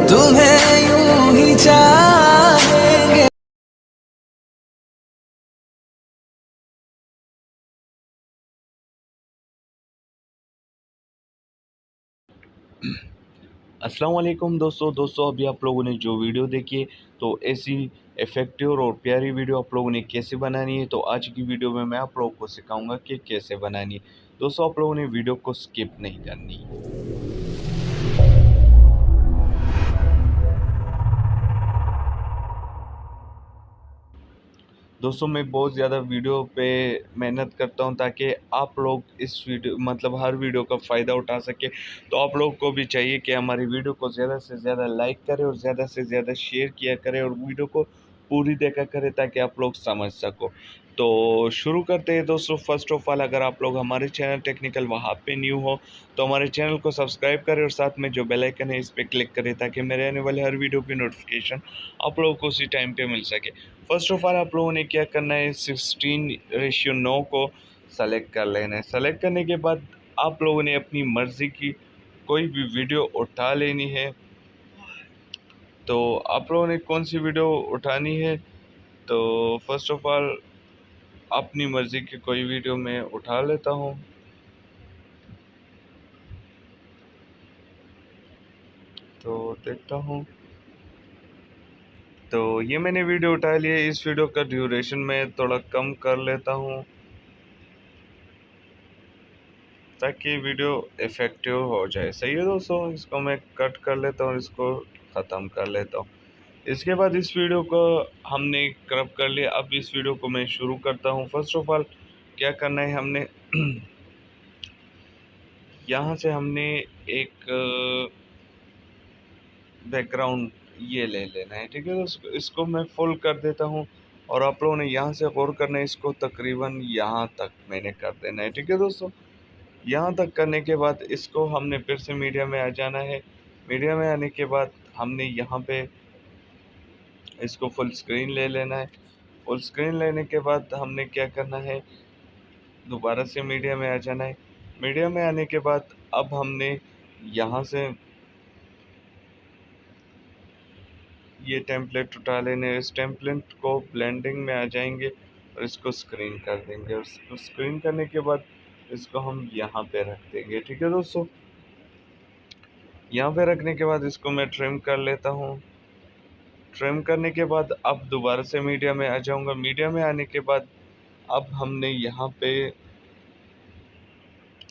तुम्हें यूं ही चाहेंगे। अस्सलाम वालेकुम दोस्तों अभी आप लोगों ने जो वीडियो देखी है तो ऐसी इफ़ेक्टिव और प्यारी वीडियो आप लोगों ने कैसे बनानी है। तो आज की वीडियो में मैं आप लोगों को सिखाऊंगा कि कैसे बनानी है। दोस्तों आप लोगों ने वीडियो को स्किप नहीं करनी। दोस्तों मैं बहुत ज़्यादा वीडियो पे मेहनत करता हूँ ताकि आप लोग इस वीडियो मतलब हर वीडियो का फ़ायदा उठा सके। तो आप लोग को भी चाहिए कि हमारी वीडियो को ज़्यादा से ज़्यादा लाइक करें और ज़्यादा से ज़्यादा शेयर किया करें और वीडियो को पूरी देखा करें ताकि आप लोग समझ सको। तो शुरू करते हैं दोस्तों। फर्स्ट ऑफ ऑल अगर आप लोग हमारे चैनल टेक्निकल वहाँ पे न्यू हो तो हमारे चैनल को सब्सक्राइब करें और साथ में जो बेल आइकन है इस पर क्लिक करें ताकि मेरे आने वाले हर वीडियो की नोटिफिकेशन आप लोगों को उसी टाइम पे मिल सके। फर्स्ट ऑफ ऑल आप लोगों ने क्या करना है, 16:9 को सेलेक्ट कर लेना है। सेलेक्ट करने के बाद आप लोगों ने अपनी मर्ज़ी की कोई भी वीडियो उठा लेनी है। तो आप लोगों ने कौन सी वीडियो उठानी है, तो फर्स्ट ऑफ ऑल अपनी मर्ज़ी की कोई वीडियो मैं उठा लेता हूँ। तो देखता हूँ। तो ये मैंने वीडियो उठा ली है। इस वीडियो का ड्यूरेशन मैं थोड़ा कम कर लेता हूँ ताकि वीडियो इफ़ेक्टिव हो जाए। सही है दोस्तों, इसको मैं कट कर लेता हूँ और इसको ख़त्म कर लेता हूँ। इसके बाद इस वीडियो को हमने क्रॉप कर लिया। अब इस वीडियो को मैं शुरू करता हूँ। फर्स्ट ऑफ ऑल क्या करना है, हमने यहाँ से हमने एक बैकग्राउंड ये ले लेना है। ठीक है दोस्तों, इसको मैं फुल कर देता हूँ और आप लोगों ने यहाँ से गौर करना है, इसको तकरीबन यहाँ तक मैंने कर देना है। ठीक है दोस्तों, यहाँ तक करने के बाद इसको हमने फिर से मीडिया में आ जाना है। मीडिया में आने के बाद हमने यहाँ पे इसको फुल स्क्रीन ले लेना है। फुल स्क्रीन लेने के बाद हमने क्या करना है, दोबारा से मीडिया में आ जाना है। मीडिया में आने के बाद अब हमने यहाँ से ये टेम्पलेट उठा लेने। इस टेम्पलेट को ब्लेंडिंग में आ जाएंगे और इसको स्क्रीन कर देंगे और इसको स्क्रीन करने के बाद इसको हम यहाँ पे रख देंगे। ठीक है दोस्तों, यहाँ पे रखने के बाद इसको मैं ट्रिम कर लेता हूँ। ट्रिम करने के बाद अब दोबारा से मीडिया में आ जाऊँगा। मीडिया में आने के बाद अब हमने यहाँ पे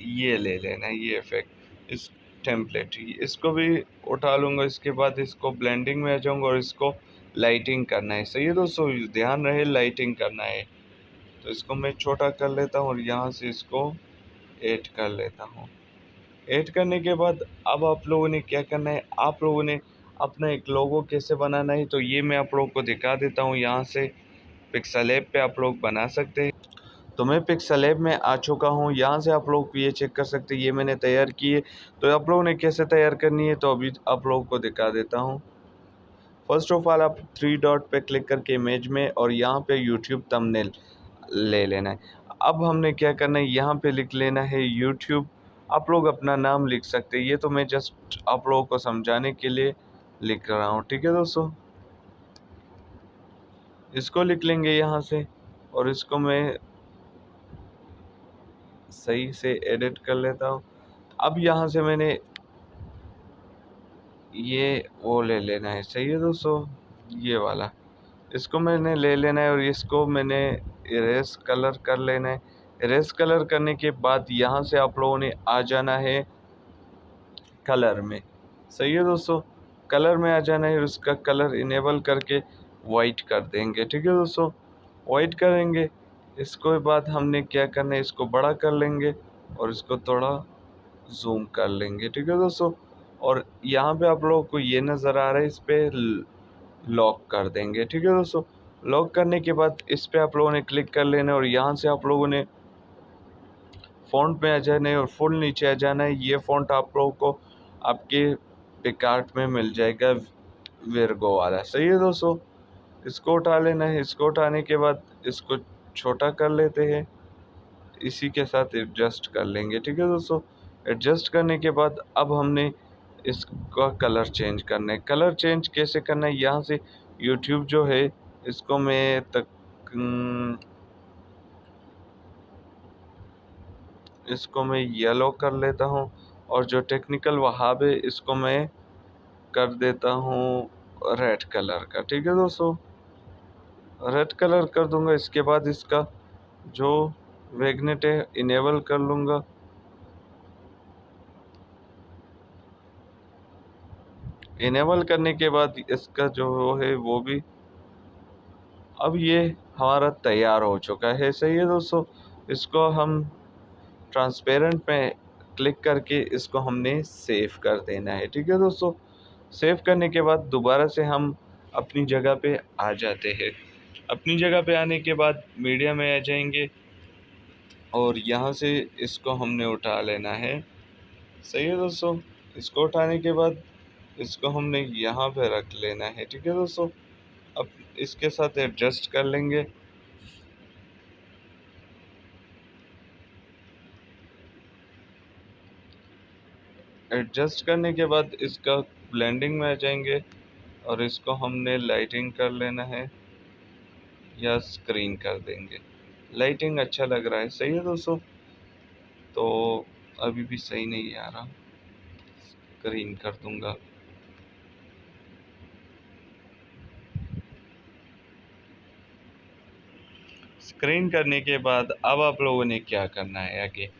ये ले लेना है, ये इफेक्ट, इस टेम्पलेट, इसको भी उठा लूँगा। इसके बाद इसको ब्लेंडिंग में आ जाऊँगा और इसको लाइटिंग करना है। सही है दोस्तों, ध्यान रहे लाइटिंग करना है। तो इसको मैं छोटा कर लेता हूँ और यहाँ से इसको ऐड कर लेता हूँ। ऐड करने के बाद अब आप लोगों ने क्या करना है, आप लोगों ने अपना एक लोगो कैसे बनाना है तो ये मैं आप लोगों को दिखा देता हूँ। यहाँ से पिक्सेल ऐप पे आप लोग बना सकते हैं। तो मैं पिक्सेल ऐप में आ चुका हूँ। यहाँ से आप लोग ये चेक कर सकते हैं, ये मैंने तैयार की है। तो आप लोगों ने कैसे तैयार करनी है तो अभी आप लोगों को दिखा देता हूँ। फर्स्ट ऑफ ऑल आप 3 डॉट पे क्लिक करके इमेज में और यहाँ पे यूट्यूब थंबनेल ले लेना है। अब हमने क्या करना है, यहाँ पे लिख लेना है यूट्यूब। आप लोग अपना नाम लिख सकते हैं, ये तो मैं जस्ट आप लोगों को समझाने के लिए लिख रहा हूँ। ठीक है दोस्तों, इसको लिख लेंगे यहाँ से और इसको मैं सही से एडिट कर लेता हूँ। अब यहाँ से मैंने ये वो ले लेना है। सही है दोस्तों, ये वाला इसको मैंने ले लेना है और इसको मैंने इरेज कलर कर लेना है। इरेज कलर करने के बाद यहाँ से आप लोगों ने आ जाना है कलर में। सही है दोस्तों, कलर में आ जाना है और उसका कलर इनेबल करके वाइट कर देंगे। ठीक है दोस्तों, वाइट करेंगे। इसको बाद हमने क्या करना है, इसको बड़ा कर लेंगे और इसको थोड़ा जूम कर लेंगे। ठीक है दोस्तों, और यहाँ पे आप लोगों को ये नज़र आ रहा है, इस पे लॉक कर देंगे। ठीक है दोस्तों, लॉक करने के बाद इस पे आप लोगों ने क्लिक कर लेना है और यहाँ से आप लोगों ने फ़ॉन्ट में आ जाना है और फुल नीचे आ जाना है। ये फ़ॉन्ट आप लोगों को आपके पिकार्ट में मिल जाएगा, विर्गो वाला। सही है दोस्तों, इसको उठा लेना है। इसको उठाने के बाद इसको छोटा कर लेते हैं, इसी के साथ एडजस्ट कर लेंगे। ठीक है दोस्तों, एडजस्ट करने के बाद अब हमने इसका कलर चेंज करना है। कलर चेंज कैसे करना है, यहाँ से यूट्यूब जो है इसको मैं इसको मैं येलो कर लेता हूँ, और जो टेक्निकल वहाब है इसको मैं कर देता हूँ रेड कलर का। ठीक है दोस्तों, रेड कलर कर दूंगा। इसके बाद इसका जो मैग्नेट है इनेबल कर लूँगा। इनेबल करने के बाद इसका जो है वो भी, अब ये हमारा तैयार हो चुका है। सही है दोस्तों, इसको हम ट्रांसपेरेंट में क्लिक करके इसको हमने सेव कर देना है। ठीक है दोस्तों, सेव करने के बाद दोबारा से हम अपनी जगह पे आ जाते हैं। अपनी जगह पे आने के बाद मीडिया में आ जाएंगे और यहाँ से इसको हमने उठा लेना है। सही है दोस्तों, इसको उठाने के बाद इसको हमने यहाँ पे रख लेना है। ठीक है दोस्तों, अब इसके साथ एडजस्ट कर लेंगे। एडजस्ट करने के बाद इसका ब्लेंडिंग में आ जाएंगे और इसको हमने लाइटिंग कर लेना है या स्क्रीन कर देंगे। लाइटिंग अच्छा लग रहा है। सही है दोस्तों, तो अभी भी सही नहीं आ रहा, स्क्रीन कर दूंगा। स्क्रीन करने के बाद अब आप लोगों ने क्या करना है आगे,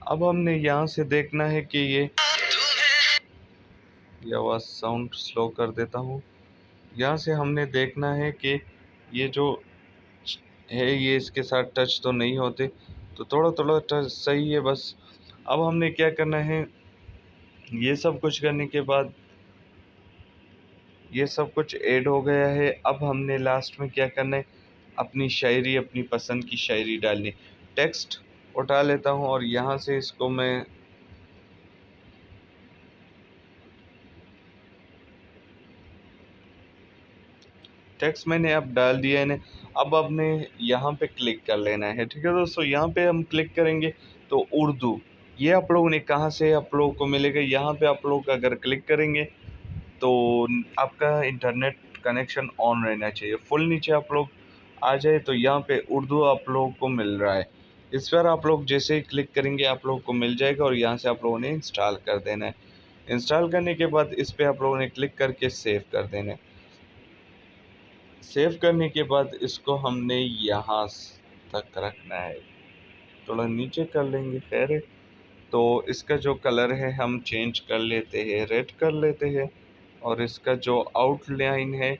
अब हमने यहाँ से देखना है कि ये आवाज़ साउंड स्लो कर देता हूँ। यहाँ से हमने देखना है कि ये जो है ये इसके साथ टच तो नहीं होते, तो थोड़ा थोड़ा टच सही है बस। अब हमने क्या करना है, ये सब कुछ करने के बाद ये सब कुछ ऐड हो गया है। अब हमने लास्ट में क्या करना है, अपनी शायरी, अपनी पसंद की शायरी डालनी। टेक्स्ट उठा लेता हूँ और यहाँ से इसको मैं टेक्स्ट मैंने अब डाल दिया है। अब आपने यहाँ पे क्लिक कर लेना है। ठीक है दोस्तों, यहाँ पे हम क्लिक करेंगे तो उर्दू, ये आप लोगों ने कहाँ से आप लोगों को मिलेगा, यहाँ पे आप लोग अगर क्लिक करेंगे तो आपका इंटरनेट कनेक्शन ऑन रहना चाहिए। फुल नीचे आप लोग आ जाए तो यहाँ पे उर्दू आप लोगों को मिल रहा है। इस पर आप लोग जैसे ही क्लिक करेंगे आप लोगों को मिल जाएगा और यहाँ से आप लोगों ने इंस्टॉल कर देना है। इंस्टॉल करने के बाद इस पर आप लोगों ने क्लिक करके सेव कर देना है। सेव करने के बाद इसको हमने यहाँ तक रखना है, थोड़ा नीचे कर लेंगे। खैर है, तो इसका जो कलर है हम चेंज कर लेते हैं, रेड कर लेते हैं। और इसका जो आउटलाइन है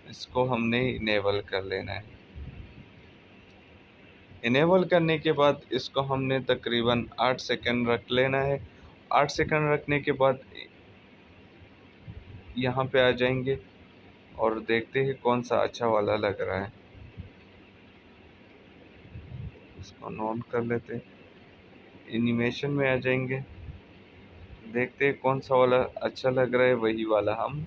इसको हमने इनेबल कर लेना है। इनेबल करने के बाद इसको हमने तकरीबन 8 सेकंड रख लेना है। 8 सेकंड रखने के बाद यहाँ पे आ जाएंगे और देखते हैं कौन सा अच्छा वाला लग रहा है। इसको नॉन कर लेते हैं, एनिमेशन में आ जाएंगे, देखते हैं कौन सा वाला अच्छा लग रहा है वही वाला हम।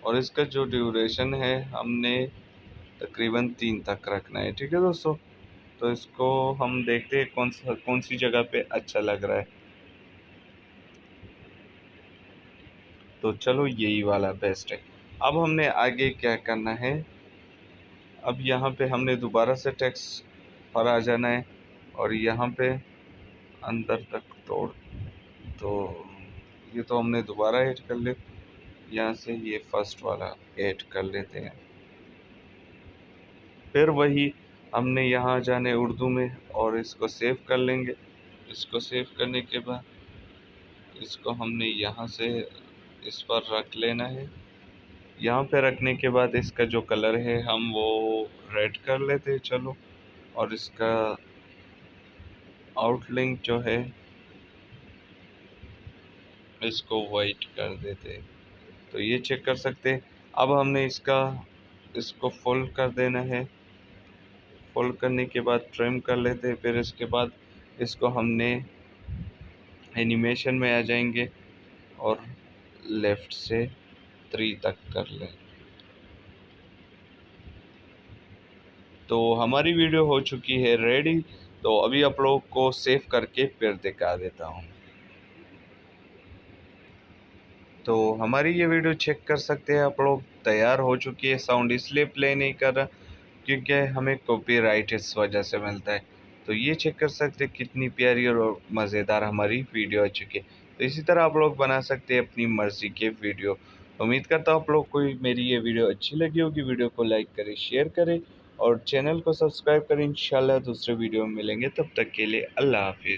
और इसका जो ड्यूरेशन है हमने तकरीबन 3 तक रखना है। ठीक है दोस्तों, तो इसको हम देखते हैं कौन सी जगह पे अच्छा लग रहा है। तो चलो यही वाला बेस्ट है। अब हमने आगे क्या करना है, अब यहाँ पे हमने दोबारा से टेक्स्ट पर आ जाना है और यहाँ पे अंदर तक तोड़, तो ये तो हमने दोबारा ऐड कर ले, यहाँ से ये फर्स्ट वाला ऐड कर लेते हैं। फिर वही हमने यहाँ जाने उर्दू में और इसको सेव कर लेंगे। इसको सेव करने के बाद इसको हमने यहाँ से इस पर रख लेना है। यहाँ पे रखने के बाद इसका जो कलर है हम वो रेड कर लेते हैं। चलो, और इसका आउटलाइन जो है इसको वाइट कर देते हैं, तो ये चेक कर सकते हैं। अब हमने इसको फुल कर देना है। फुल करने के बाद ट्रिम कर लेते हैं। फिर इसके बाद इसको हमने एनिमेशन में आ जाएंगे और लेफ़्ट से 3 तक कर लें। तो हमारी वीडियो हो चुकी है रेडी। तो अभी आप लोग को सेव करके फिर दिखा देता हूँ। तो हमारी ये वीडियो चेक कर सकते हैं आप लोग, तैयार हो चुकी है। साउंड इसलिए प्ले नहीं कर रहा क्योंकि हमें कॉपीराइट इस वजह से मिलता है। तो ये चेक कर सकते हैं कितनी प्यारी और मज़ेदार हमारी वीडियो आ चुकी है। तो इसी तरह आप लोग बना सकते हैं अपनी मर्ज़ी के वीडियो। उम्मीद करता हूँ आप लोग को मेरी ये वीडियो अच्छी लगी होगी। वीडियो को लाइक करें, शेयर करें और चैनल को सब्सक्राइब करें। इंशाल्लाह दूसरे वीडियो में मिलेंगे, तब तक के लिए अल्लाह हाफिज़।